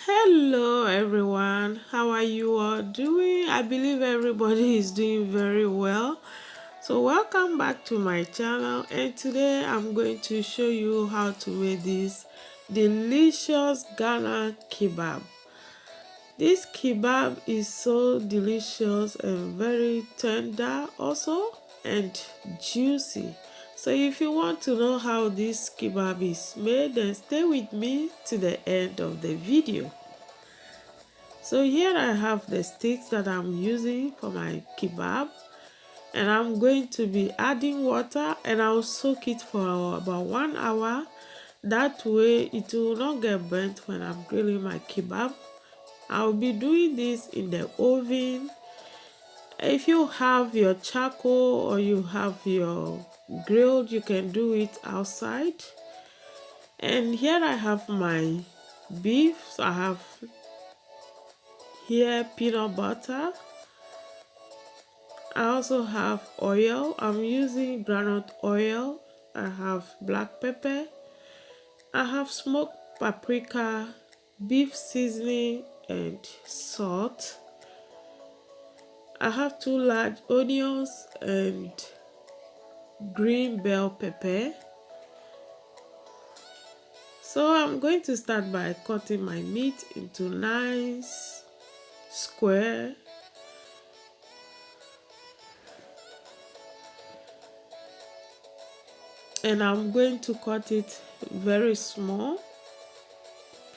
Hello everyone, how are you all doing? I believe everybody is doing very well. So welcome back to my channel, and today I'm going to show you how to make this delicious Ghana kebab. This kebab is so delicious and very tender also and juicy. So if you want to know how this kebab is made, then stay with me to the end of the video. So here I have the sticks that I'm using for my kebab, and I'm going to be adding water, and I'll soak it for about 1 hour. That way it will not get burnt when I'm grilling my kebab. I'll be doing this in the oven. If you have your charcoal or you have your grill, you can do it outside. And here I have my beef. So I have here peanut butter. I also have oil. I'm using groundnut oil. I have black pepper. I have smoked paprika, beef seasoning, and salt. I have 2 large onions and green bell pepper. So I'm going to start by cutting my meat into nice square. And I'm going to cut it very small.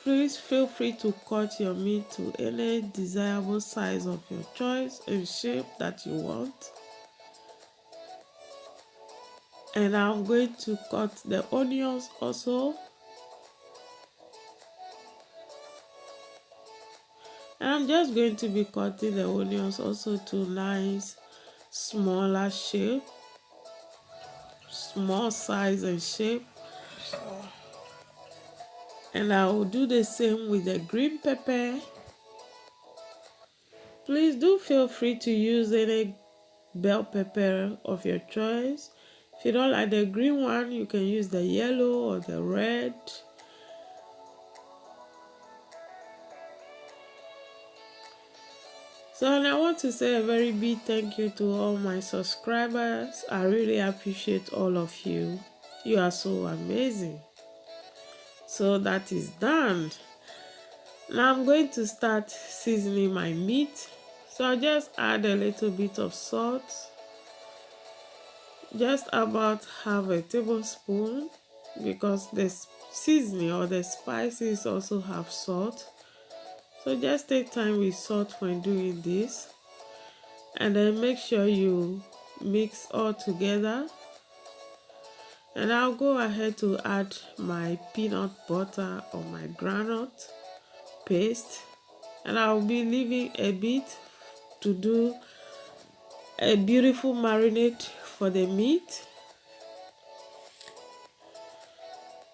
Please feel free to cut your meat to any desirable size of your choice and shape that you want. And I'm going to cut the onions also. And I'm just going to be cutting the onions also to nice smaller shape, small size and shape. And I will do the same with the green pepper. Please do feel free to use any bell pepper of your choice. If you don't like the green one, you can use the yellow or the red. So, and I want to say a very big thank you to all my subscribers. I really appreciate all of you. You are so amazing. So that is done. Now I'm going to start seasoning my meat. So I'll just add a little bit of salt. Just about half a tablespoon, because the seasoning or the spices also have salt. So just take time with salt when doing this, and then make sure you mix all together. And I'll go ahead to add my peanut butter or my groundnut paste, and I'll be leaving a bit to do a beautiful marinade for the meat.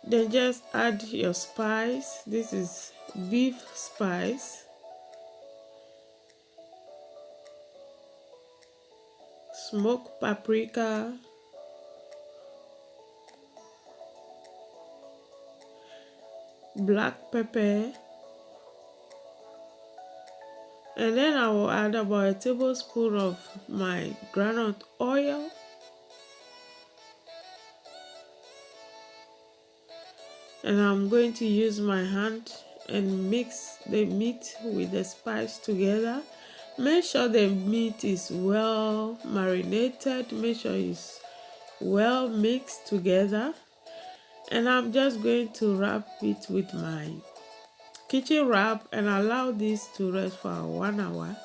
Then just add your spice. This is beef spice, smoked paprika, black pepper, and then I will add about a tablespoon of my groundnut oil. And I'm going to use my hand and mix the meat with the spice together. Make sure the meat is well marinated. Make sure it's well mixed together. And I'm just going to wrap it with my kitchen wrap and allow this to rest for 1 hour.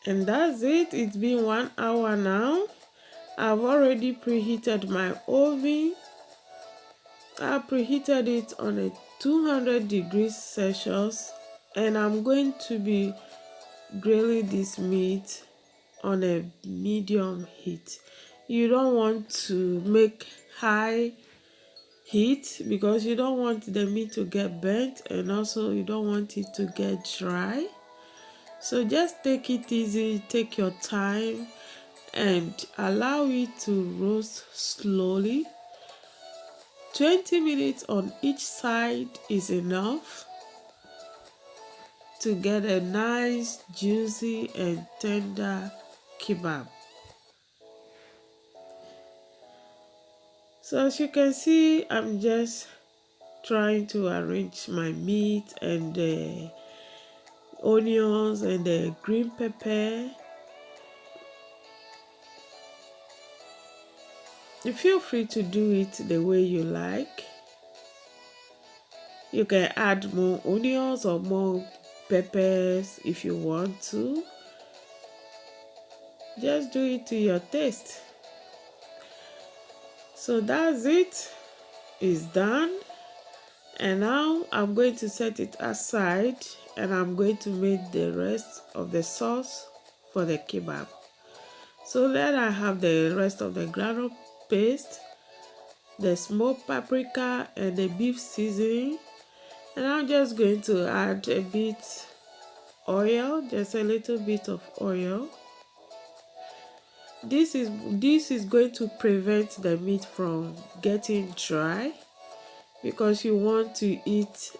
And that's it. It's been 1 hour now. I've already preheated my oven. I preheated it on a 200 degrees Celsius, and I'm going to be grilling this meat on a medium heat. You don't want to make high heat because you don't want the meat to get burnt, and also you don't want it to get dry. So just take it easy, take your time, and allow it to roast slowly. 20 minutes on each side is enough to get a nice, juicy, and tender kebab. So as you can see, I'm just trying to arrange my meat and the onions and the green pepper. You feel free to do it the way you like. You can add more onions or more peppers if you want to. Just do it to your taste. So that's it. It's done. And now I'm going to set it aside and I'm going to make the rest of the sauce for the kebab. So then I have the rest of the granule paste, the smoked paprika and the beef seasoning. And I'm just going to add a bit oil, just a little bit of oil. This is going to prevent the meat from getting dry, because you want to eat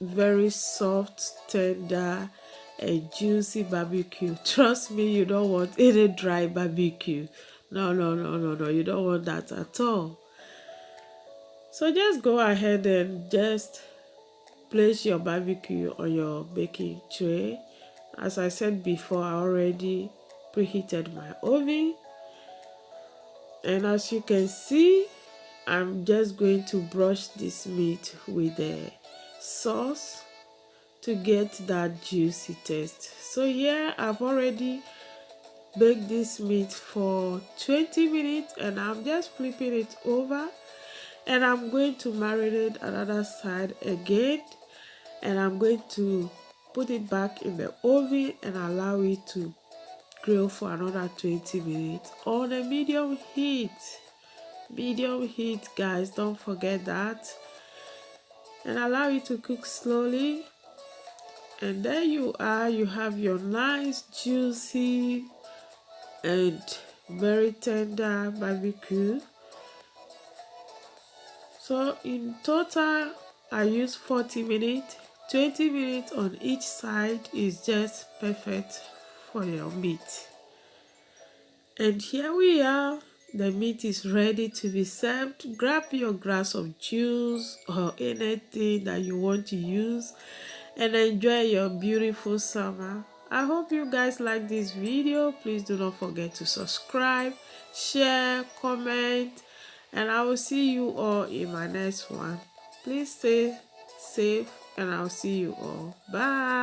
very soft, tender, and juicy barbecue. Trust me, you don't want any dry barbecue. No, you don't want that at all. So just go ahead and just place your barbecue on your baking tray. As I said before, I already preheated my oven. And as you can see, I'm just going to brush this meat with the sauce to get that juicy taste. So here I've already baked this meat for 20 minutes and I'm just flipping it over, and I'm going to marinate another side again, and I'm going to put it back in the oven and allow it to grill for another 20 minutes on a medium heat. Medium heat, guys, don't forget that. And allow it to cook slowly. And there you are, you have your nice, juicy, and very tender barbecue. So in total, I used 40 minutes. 20 minutes on each side is just perfect for your meat. And here we are. The meat is ready to be served. Grab your glass of juice or anything that you want to use and enjoy your beautiful summer. I hope you guys like this video. Please do not forget to subscribe, share, comment, and I will see you all in my next one. Please stay safe and I'll see you all. Bye.